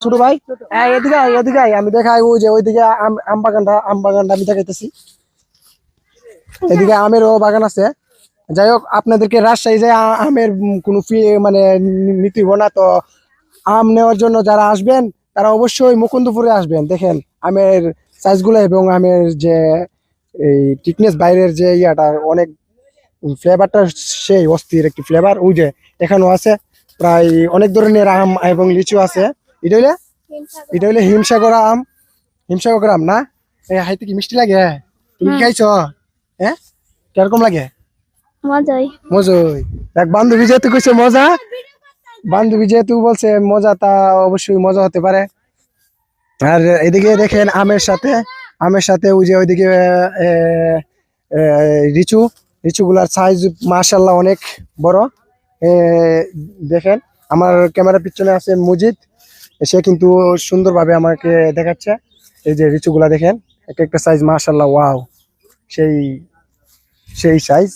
ছোট ভাই এদিকে এদিকে আমি দেখাই ওই যে ওইদিকে আম বাগানটা আমি দেখাইতেছি। এদিকে আমেরও বাগান আছে। যাই হোক, আপনাদেরকে রাজশাহী যে আমের কোনো ফি মানে নিতে হইব না। তো আম নেওয়ার জন্য যারা আসবেন তারা অবশ্যই মুকুন্দপুরে আসবেন। দেখেন আমের সাইজগুলো এবং আমের যে এই টিকনেস, বাইরের যে ইয়াটা অনেক ফ্লেভারটা সেই অস্থির একটি ফ্লেভার। ওই যে এখানেও আছে প্রায় অনেক ধরনের আম এবং লিচু আছে। এটা হইলে হিমসাগর আম না? হাইতে কি মিষ্টি লাগে? তুমি কি খাইছো? হ্যাঁ, কিরকম লাগে? মজাই। দেখ, বান্ধবী যেহেতু কইছে মজা, বান্ধবী যেহেতু বলছে মজা, তা অবশ্যই মজা হতে পারে। আর এদিকে দেখেন আমের সাথে ওই যে ওইদিকে লিচুগুলার সাইজ মাশাআল্লাহ অনেক বড়। এ, দেখেন আমার ক্যামেরার পিছনে আছে মুজিদ, সে কিন্তু সুন্দরভাবে আমাকে দেখাচ্ছে। এই যে লিচুগুলা দেখেন, এক একটা সাইজ মাশাআল্লাহ, ওয়াও, সেই সেই সাইজ।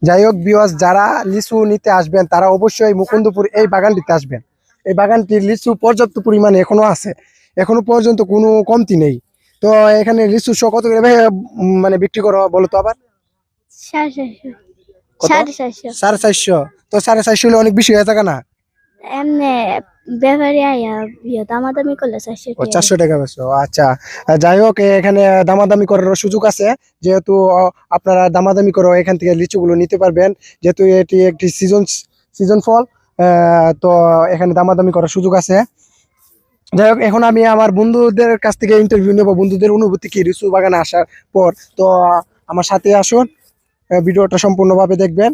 যাই হোক ভিউয়ার্স, যারা লিচু নিতে আসবেন তারা অবশ্যই মুকুন্দপুর এই বাগানটিতে আসবেন। এই বাগানটির লিচু পর্যাপ্ত পরিমাণে এখনো আছে, এখনো পর্যন্ত কোনো কমতি নেই। তো এখানে লিচু শো কত করে মানে বিক্রি করো বলো তো আবার? 450 450। তো 450 হলে অনেক বেশি হয়ে থাকে না? এমনি ব্যাপারে আয়া দামাদামি করলে 400 টাকা বেশি। আচ্ছা, যাই হোক, এখানে দামাদামি করার সুযোগ আছে। যেহেতু আপনারা দামাদামি করে এখান থেকে লিচুগুলো নিতে পারবেন, যেহেতু এটি একটি সিজন ফল। তো এখানে দামাদামি করার সুযোগ আছে। যাই হোক, এখন আমি আমার বন্ধুদের কাছ থেকে ইন্টারভিউ নেব, বন্ধুদের অনুভূতি কি লিচু বাগানে আসার পর। তো আমার সাথে আসুন, ভিডিওটা সম্পূর্ণভাবে দেখবেন।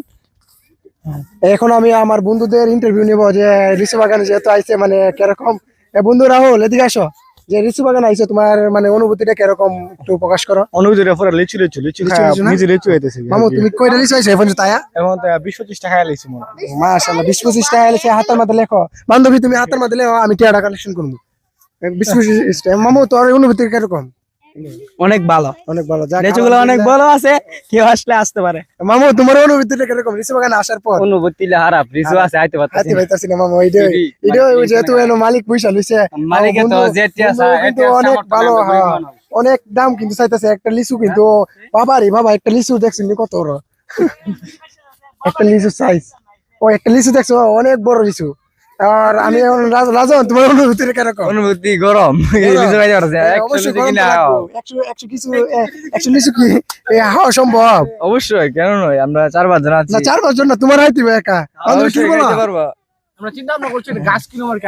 এখন আমি আমার বন্ধুদের ইন্টারভিউ নেব যে লিচু বাগানে যেহেতু আইছে মানে কিরকম। বন্ধু রাহুল, এদিকে আসো। যে লিচু বাগানে আইছো, তোমার মানে অনুভূতিটা কিরকম একটু প্রকাশ করো। অনুভূতিটা পুরো লিচু লিচু লিচু লিচু না? নিজে লিচু হইতেছে। মামু, তুমি কয়টা লিচু আইছো এখন তায়া? এখন তো 20-25 টাকা লিচু মনে হয়। মাশাআল্লাহ, 20-25 টাকা আইছে। হাতের মধ্যে লেখো বান্ধবী, তুমি হাতের মধ্যে লেখো, আমি টাকা কালেকশন করবো। 20-25 টাকা। মামু, তোর অনুভূতি কিরকম? অনেক ভালো, অনেক ভালো। যাক, লিচুগুলো অনেক ভালো আছে, কেউ আসলে আসতে পারে। মামু, তোমার অনুভূতিটা কিরকম লিচু বাগানে আসার পর? অনুভূতি খারাপ, লিচু আছে আইতে হাতি পারতেছি না। পাইতাছি না মামু, এইটাই যেহেতু এনো মালিক পয়সা লইছে, মালিকে তো জেটি আছে, কিন্তু অনেক ভালো। হ্যাঁ, অনেক দাম কিন্তু চাইতেছে একটা লিচু, কিন্তু বাবা রে বাবা, একটা লিচু দেখছেন কত বড় একটা লিচু সাইজ। ও একটা লিচু দেখছো, অনেক বড় লিচু। আর আমি এখন রাজন, তোমার অনুভূতি কিরকম? অনুভূতি গরম, লিচু খাইতে পারতেছি না। অবশ্যই একটু কিনা 100 লিচু কি হওয়া সম্ভব? অবশ্যই, কেন নয়, আমরা 4-5 জন আছি না, 4-5 জন না, তোমার হাইতে একা। বান্ধবী কি বলো? আমরা চিন্তা ভাবনা করছি গাছ কিনো আর